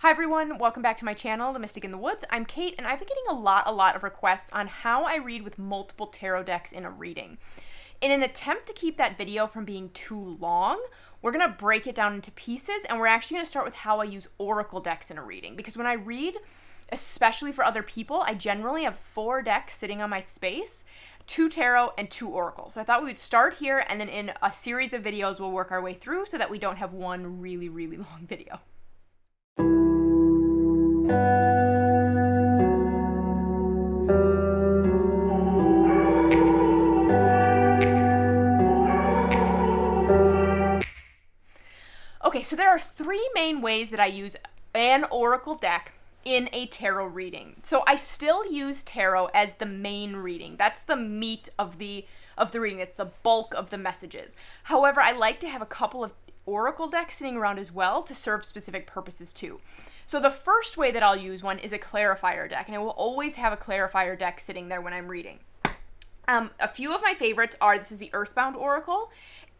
Hi everyone, welcome back to my channel, The Mystic in the Woods. I'm Kate, and I've been getting a lot of requests on how I read with multiple tarot decks in a reading. In an attempt to keep that video from being too long, we're going to break it down into pieces, and we're actually going to start with how I use oracle decks in a reading. Because when I read, especially for other people, I generally have 4 decks sitting on my space, 2 tarot and 2 oracles. So I thought we would start here, and then in a series of videos we'll work our way through so that we don't have one really long video. Okay, so there are 3 main ways that I use an oracle deck in a tarot reading. So I still use tarot as the main reading. That's the meat of the reading. It's the bulk of the messages. However, I like to have a couple of oracle decks sitting around as well to serve specific purposes too. So the first way that I'll use one is a clarifier deck, and I will always have a clarifier deck sitting there when I'm reading. A few of my favorites are, this is the Earthbound Oracle,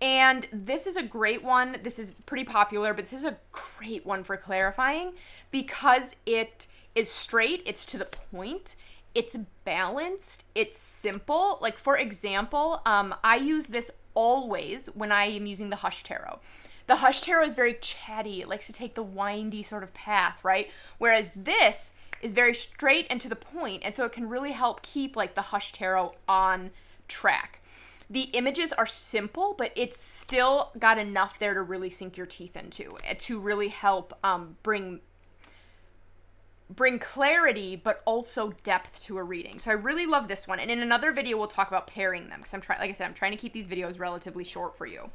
and this is a great one. This is pretty popular, but this is a great one for clarifying because it is straight, it's to the point, it's balanced, it's simple. Like, for example, I use this always when I am using the Hush Tarot. The Hush Tarot is very chatty. It likes to take the windy sort of path, right? Whereas this is very straight and to the point, and so it can really help keep like the Hush Tarot on track. The images are simple, but it's still got enough there to really sink your teeth into, to really help bring clarity, but also depth to a reading. So I really love this one, and in another video we'll talk about pairing them, because like I said, I'm trying to keep these videos relatively short for you.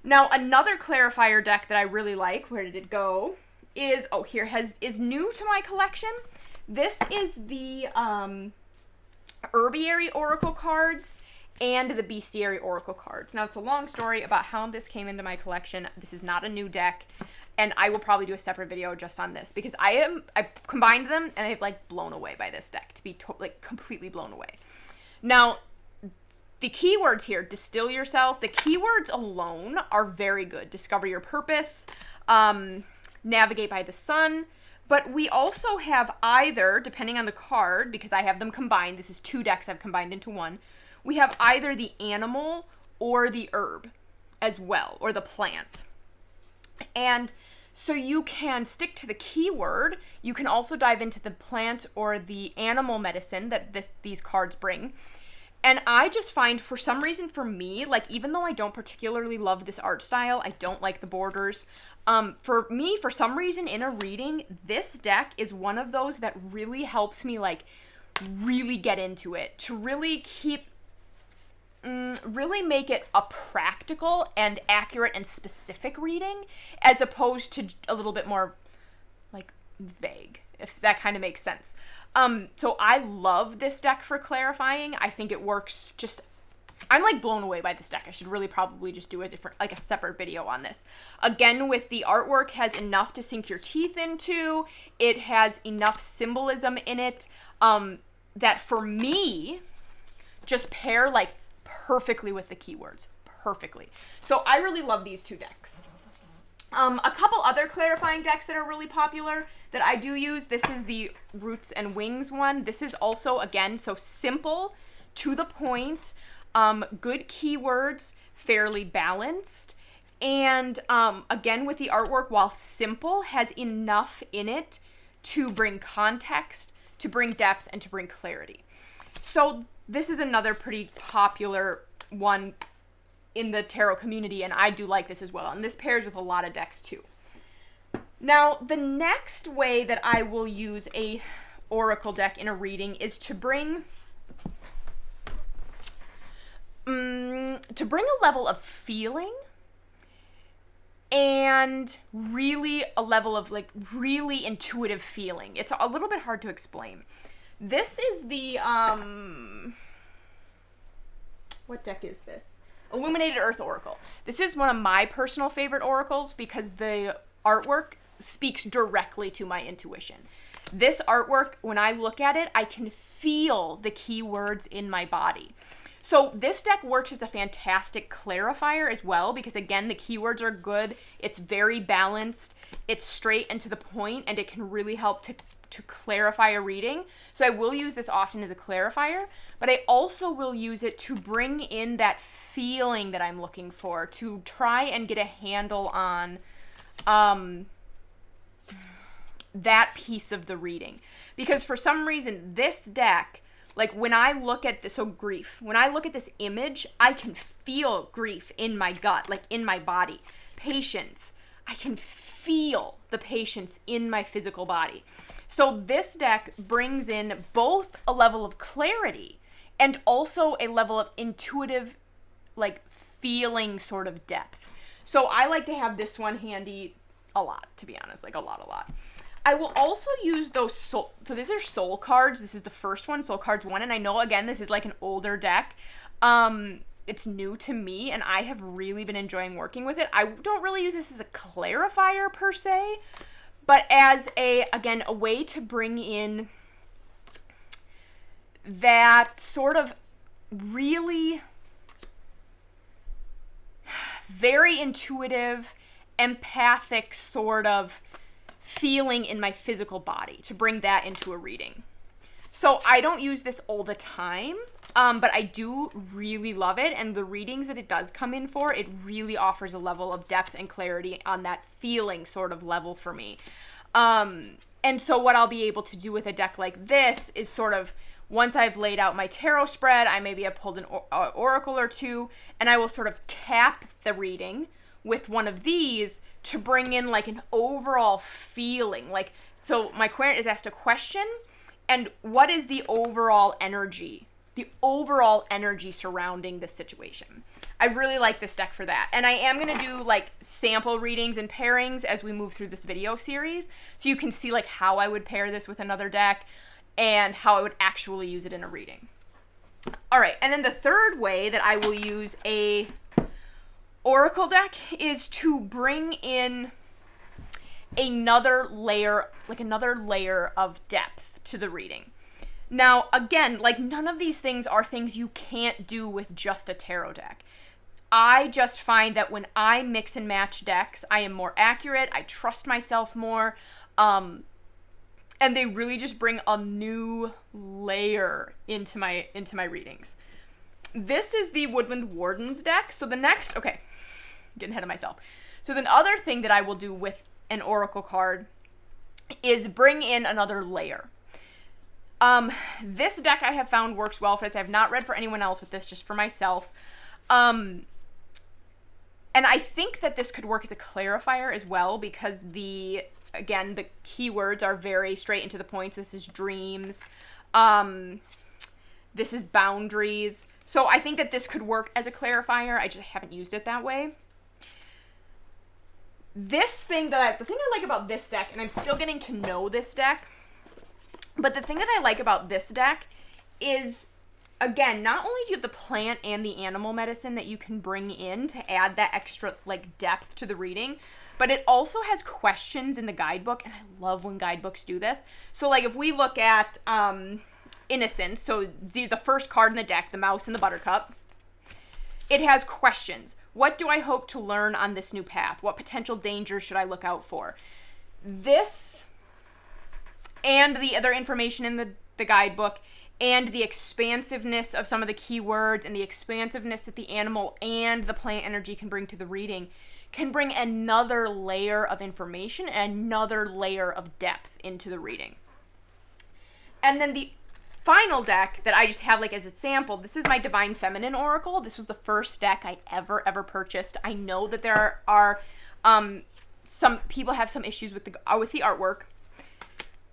Now, another clarifier deck that I really like, where did it go, is, is new to my collection. This is the Herbiary Oracle cards and the Bestiary Oracle cards. Now, it's a long story about how this came into my collection. This is not a new deck, and I will probably do a separate video just on this, because I combined them, and I've like blown away by this deck, to be completely blown away. Now, the keywords here, distill yourself, the keywords alone are very good. Discover your purpose, navigate by the sun, but we also have either, depending on the card, because I have them combined, this is 2 decks I've combined into one, we have either the animal or the herb as well, or the plant. And so you can stick to the keyword. You can also dive into the plant or the animal medicine that these cards bring. And I just find, for some reason for me, like, even though I don't particularly love this art style, I don't like the borders, for me, for some reason in a reading, this deck is one of those that really helps me, like, really get into it, to really really make it a practical and accurate and specific reading, as opposed to a little bit more, like, vague, if that kind of makes sense. So I love this deck for clarifying. I think it works just, I'm like blown away by this deck. I should really probably just do a separate video on this. Again, with the artwork, has enough to sink your teeth into. It has enough symbolism in it, that for me, just pair like perfectly with the keywords. Perfectly. So I really love these 2 decks. A couple other clarifying decks that are really popular that I do use. This is the Roots and Wings one. This is also, again, so simple, to the point, good keywords, fairly balanced, and again, with the artwork, while simple, has enough in it to bring context, to bring depth, and to bring clarity. So this is another pretty popular one in the tarot community, and I do like this as well, and this pairs with a lot of decks too. Now, the next way that I will use a oracle deck in a reading is to bring a level of feeling, and really a level of like really intuitive feeling. It's a little bit hard to explain. This is the what deck is this? Illuminated Earth Oracle. This is one of my personal favorite oracles because the artwork speaks directly to my intuition. This artwork, when I look at it, I can feel the keywords in my body. So this deck works as a fantastic clarifier as well, because again, the keywords are good. It's very balanced. It's straight and to the point, and it can really help to clarify a reading. So I will use this often as a clarifier, but I also will use it to bring in that feeling that I'm looking for, to try and get a handle on that piece of the reading. Because for some reason, this deck, like when I look at this, so grief, when I look at this image, I can feel grief in my gut, like in my body. Patience, I can feel the patience in my physical body. So this deck brings in both a level of clarity and also a level of intuitive, like feeling sort of depth. So I like to have this one handy a lot, to be honest, like a lot. I will also use those so these are soul cards. This is the first one, soul cards 1, and I know again this is like an older deck. It's new to me and I have really been enjoying working with it. I don't really use this as a clarifier per se, but as a way to bring in that sort of really very intuitive, empathic sort of feeling in my physical body, to bring that into a reading. So I don't use this all the time, but I do really love it, and the readings that it does come in for, it really offers a level of depth and clarity on that feeling sort of level for me. And so what I'll be able to do with a deck like this is sort of, once I've laid out my tarot spread, I maybe have pulled an oracle or two, and I will sort of cap the reading with one of these to bring in like an overall feeling. Like, so my querent is asked a question, and what is the overall energy surrounding this situation? I really like this deck for that. And I am going to do like sample readings and pairings as we move through this video series, so you can see like how I would pair this with another deck and how I would actually use it in a reading. All right, and then the third way that I will use a oracle deck is to bring in another layer of depth to the reading. Now, again, like none of these things are things you can't do with just a tarot deck. I just find that when I mix and match decks, I am more accurate, I trust myself more, and they really just bring a new layer into my readings. This is the Woodland Wardens deck. So the next, okay, getting ahead of myself. So the other thing that I will do with an oracle card is bring in another layer. This deck I have found works well for this. I have not read for anyone else with this, just for myself. And I think that this could work as a clarifier as well, because the keywords are very straight and to the point. So this is dreams. This is boundaries. So I think that this could work as a clarifier. I just haven't used it that way. The thing I like about this deck, and I'm still getting to know this deck, but the thing that I like about this deck is, again, not only do you have the plant and the animal medicine that you can bring in to add that extra like depth to the reading, but it also has questions in the guidebook, and I love when guidebooks do this. So like if we look at Innocence, so the first card in the deck, the mouse and the buttercup, it has questions. What do I hope to learn on this new path? What potential dangers should I look out for? This and the other information in the guidebook, and the expansiveness of some of the keywords, and the expansiveness that the animal and the plant energy can bring to the reading, can bring another layer of information and another layer of depth into the reading. And then the final deck that I just have like as a sample, this is my Divine Feminine Oracle. This was the first deck I ever purchased. I know that there are some people have some issues with the artwork.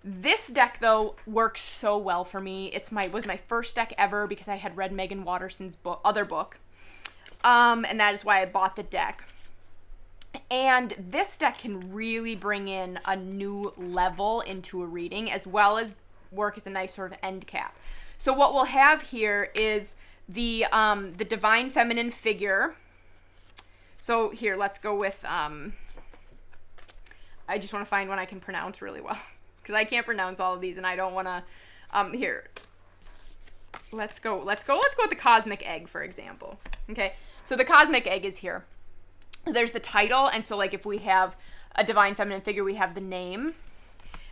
This deck though works so well for me. Was my first deck ever because I had read Megan Watterson's other book, and that is why I bought the deck. And this deck can really bring in a new level into a reading, as well as work as a nice sort of end cap. So what we'll have here is the Divine Feminine figure. So here, let's go with, I just want to find one I can pronounce really well, because I can't pronounce all of these, and I don't want to, here. let's go with the cosmic egg, for example. Okay, so the cosmic egg is here. There's the title, and so like if we have a divine feminine figure, we have the name.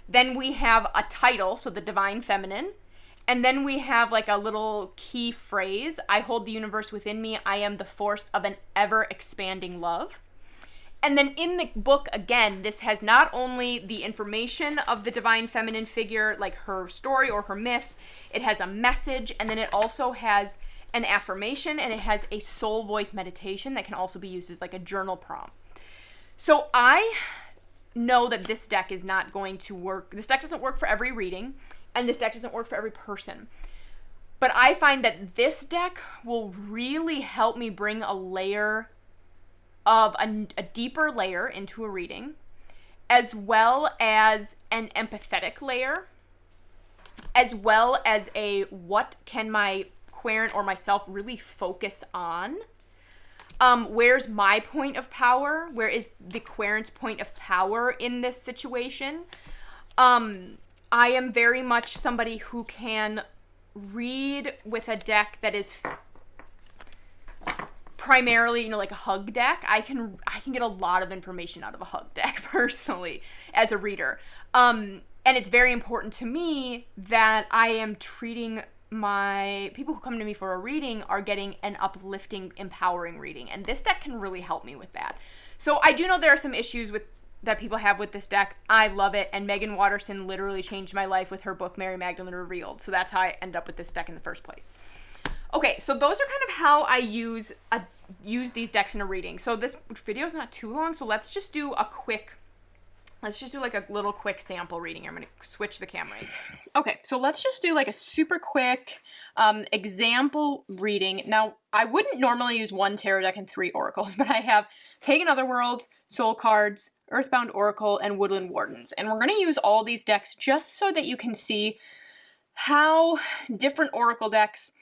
Then we have a title, so the divine feminine. And then we have like a little key phrase. I hold the universe within me. I am the force of an ever-expanding love. And then in the book, again, this has not only the information of the divine feminine figure, like her story or her myth, it has a message, and then it also has an affirmation, and it has a soul voice meditation that can also be used as like a journal prompt. So I know that this deck is not going to work. This deck doesn't work for every reading, and this deck doesn't work for every person. But I find that this deck will really help me bring a layer of a deeper layer into a reading, as well as an empathetic layer, as well as a what can my querent or myself really focus on. Where's my point of power? Where is the querent's point of power in this situation? I am very much somebody who can read with a deck that is primarily, like a hug deck. I can get a lot of information out of a hug deck personally as a reader. And it's very important to me that I am treating my people who come to me for a reading are getting an uplifting, empowering reading. And this deck can really help me with that. So I do know there are some issues that people have with this deck. I love it, and Megan Watterson literally changed my life with her book Mary Magdalene Revealed. So that's how I ended up with this deck in the first place. Okay, so those are kind of how I use these decks in a reading. So this video is not too long, so let's just do like a little quick sample reading. I'm going to switch the camera. Okay, so let's just do like a super quick example reading. Now, I wouldn't normally use 1 tarot deck and 3 oracles, but I have Pagan Otherworlds, Soul Cards, Earthbound Oracle, and Woodland Wardens. And we're going to use all these decks just so that you can see how different oracle decks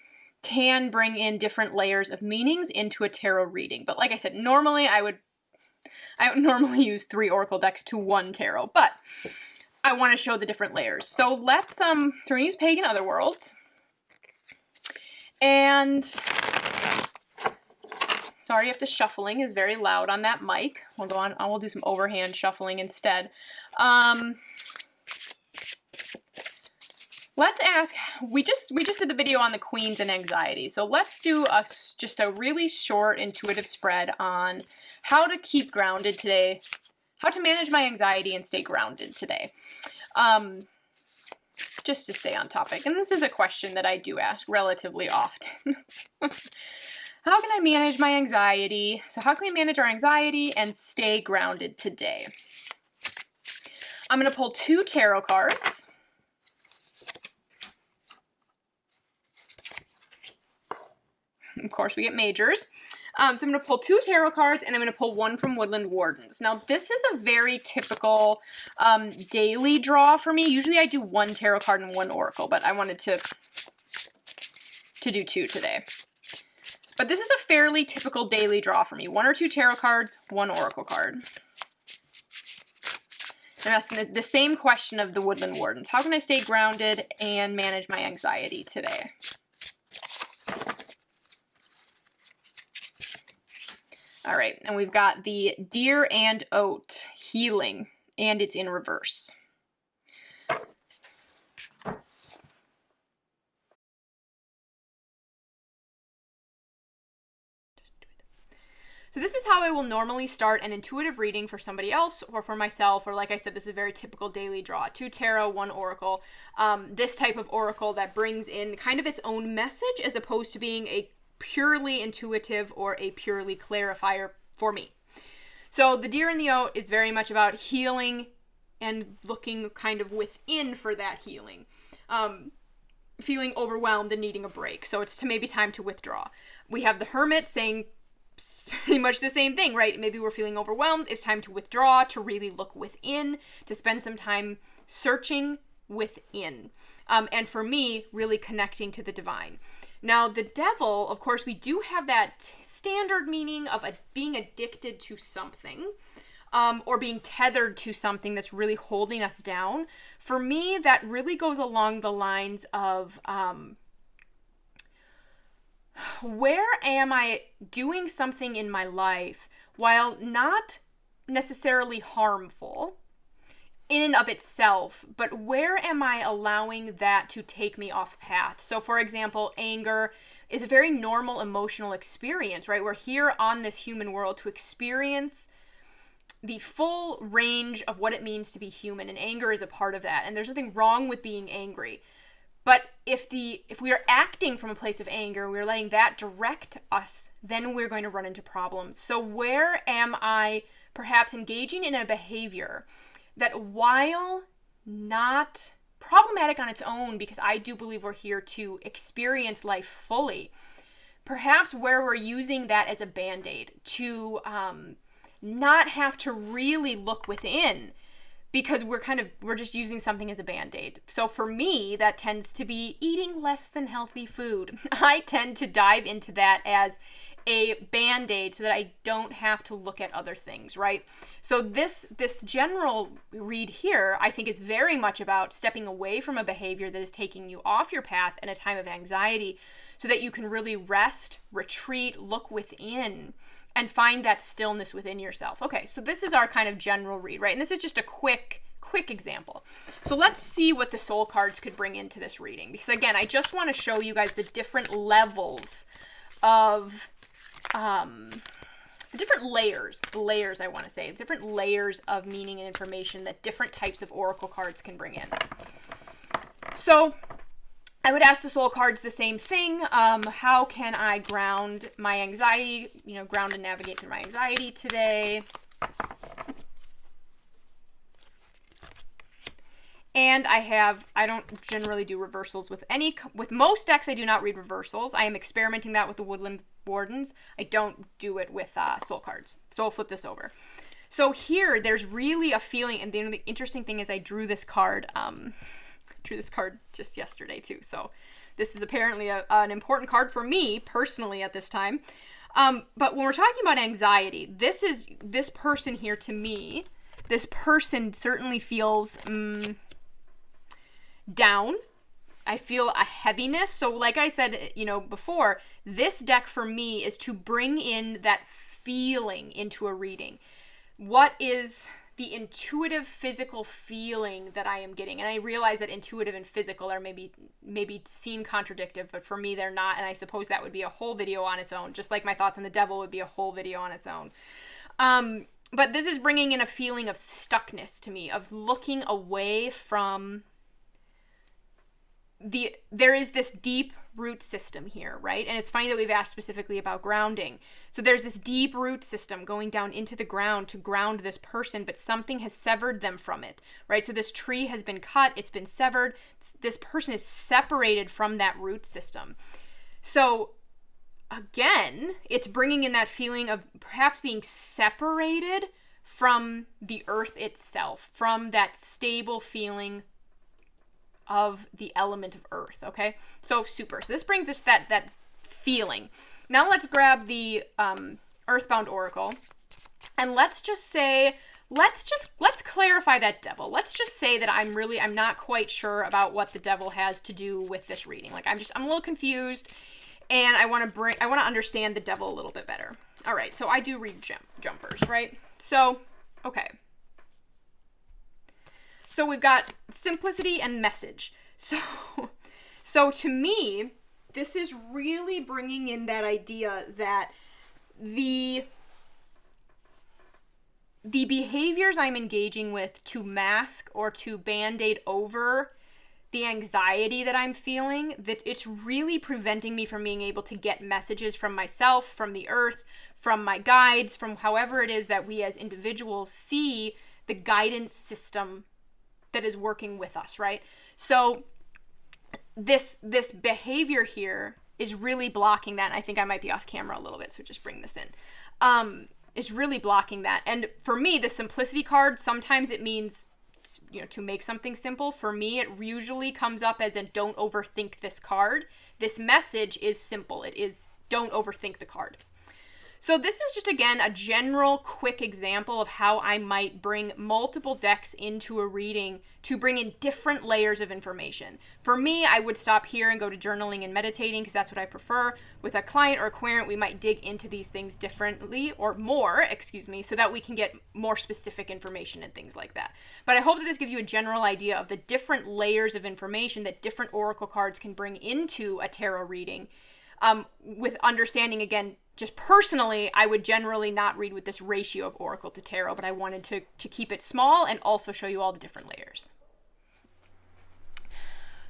can bring in different layers of meanings into a tarot reading. But like I said, normally I would normally use 3 oracle decks to 1 tarot, but I want to show the different layers. So let's we're gonna use Pagan Otherworlds. And sorry if the shuffling is very loud on that mic. We'll go on, I will do some overhand shuffling instead. Let's ask, we just did the video on the queens and anxiety. So let's do just a really short intuitive spread on how to keep grounded today, how to manage my anxiety and stay grounded today. Just to stay on topic. And this is a question that I do ask relatively often. How can I manage my anxiety? So how can we manage our anxiety and stay grounded today? I'm going to pull 2 tarot cards. Of course, we get majors. So I'm going to pull 2 tarot cards, and I'm going to pull 1 from Woodland Wardens. Now, this is a very typical daily draw for me. Usually I do 1 tarot card and 1 oracle, but I wanted to do 2 today. But this is a fairly typical daily draw for me. 1 or 2 tarot cards, 1 oracle card. I'm asking the same question of the Woodland Wardens. How can I stay grounded and manage my anxiety today? All right, and we've got the Deer and Oat healing, and it's in reverse. So this is how I will normally start an intuitive reading for somebody else or for myself, or like I said, this is a very typical daily draw. 2 tarot, 1 oracle. This type of oracle that brings in kind of its own message as opposed to being a purely intuitive or a purely clarifier for me. So the Deer and the Oat is very much about healing and looking kind of within for that healing. Feeling overwhelmed and needing a break. So it's maybe time to withdraw. We have the Hermit saying pretty much the same thing, right? Maybe we're feeling overwhelmed. It's time to withdraw, to really look within, to spend some time searching within. And for me, really connecting to the divine. Now, the Devil, of course, we do have that standard meaning of being addicted to something, or being tethered to something that's really holding us down. For me, that really goes along the lines of where am I doing something in my life while not necessarily harmful in and of itself, but where am I allowing that to take me off path? So for example, anger is a very normal emotional experience, right? We're here on this human world to experience the full range of what it means to be human, and anger is a part of that. And there's nothing wrong with being angry. But if we are acting from a place of anger, we're letting that direct us, then we're going to run into problems. So where am I perhaps engaging in a behavior that, while not problematic on its own, because I do believe we're here to experience life fully, perhaps where we're using that as a band-aid to not have to really look within, because we're just using something as a band-aid. So for me, that tends to be eating less than healthy food. I tend to dive into that as a band-aid so that I don't have to look at other things, right? So this general read here, I think, is very much about stepping away from a behavior that is taking you off your path in a time of anxiety so that you can really rest, retreat, look within, and find that stillness within yourself. Okay, so this is our kind of general read, right? And this is just a quick example. So let's see what the soul cards could bring into this reading. Because again, I just want to show you guys the different levels of, the different layers, different layers of meaning and information that different types of oracle cards can bring in. So I would ask the soul cards the same thing. How can I ground my anxiety, ground and navigate through my anxiety today? And I don't generally do reversals with most decks. I do not read reversals. I am experimenting that with the Woodland Wardens. I don't do it with soul cards. So I'll flip this over. So here, there's really a feeling, and the interesting thing is I drew this card just yesterday too. So this is apparently an important card for me personally at this time. But when we're talking about anxiety, this person here, to me, this person certainly feels down. I feel a heaviness. So like I said, before, this deck for me is to bring in that feeling into a reading. What is the intuitive physical feeling that I am getting? And I realize that intuitive and physical are maybe seem contradictory, but for me they're not, and I suppose that would be a whole video on its own, just like my thoughts on the devil would be a whole video on its own. But this is bringing in a feeling of stuckness to me, of looking away from there is this deep root system here, right? And it's funny that we've asked specifically about grounding. So there's this deep root system going down into the ground to ground this person, but something has severed them from it, right? So this tree has been cut, it's been severed. This person is separated from that root system. So again, it's bringing in that feeling of perhaps being separated from the earth itself, from that stable feeling of the element of earth, okay? So super. So this brings us that feeling. Now let's grab the Earthbound Oracle, and let's clarify that devil. Let's just say that I'm not quite sure about what the devil has to do with this reading. Like I'm a little confused, and I want to understand the devil a little bit better. All right, so I do read jumpers, right? So, okay. So we've got simplicity and message. So to me, this is really bringing in that idea that the behaviors I'm engaging with to mask or to band-aid over the anxiety that I'm feeling, that it's really preventing me from being able to get messages from myself, from the earth, from my guides, from however it is that we as individuals see the guidance system that is working with us, right? So this behavior here is really blocking that. And I think I might be off camera a little bit, so just bring this in. Is really blocking that. And for me, the simplicity card, sometimes it means, to make something simple. For me, it usually comes up as a don't overthink this card. This message is simple. It is don't overthink the card. So this is just, again, a general quick example of how I might bring multiple decks into a reading to bring in different layers of information. For me, I would stop here and go to journaling and meditating because that's what I prefer. With a client or a querent, we might dig into these things differently or more, so that we can get more specific information and things like that. But I hope that this gives you a general idea of the different layers of information that different oracle cards can bring into a tarot reading. With understanding, again, just personally, I would generally not read with this ratio of oracle to tarot, but I wanted to keep it small and also show you all the different layers.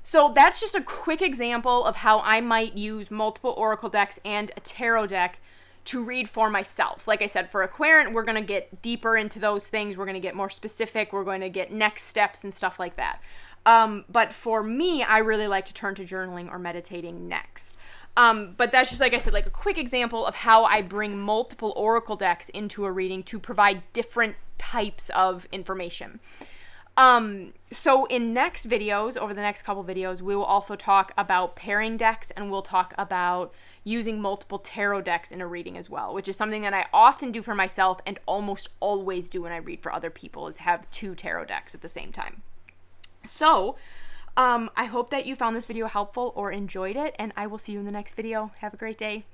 So that's just a quick example of how I might use multiple oracle decks and a tarot deck to read for myself. Like I said, for a querent, we're going to get deeper into those things. We're going to get more specific. We're going to get next steps and stuff like that. But for me, I really like to turn to journaling or meditating next. But that's just, like I said, like a quick example of how I bring multiple oracle decks into a reading to provide different types of information. So in next videos, over the next couple videos, we will also talk about pairing decks, and we'll talk about using multiple tarot decks in a reading as well, which is something that I often do for myself and almost always do when I read for other people, is have 2 tarot decks at the same time. So, I hope that you found this video helpful or enjoyed it, and I will see you in the next video. Have a great day.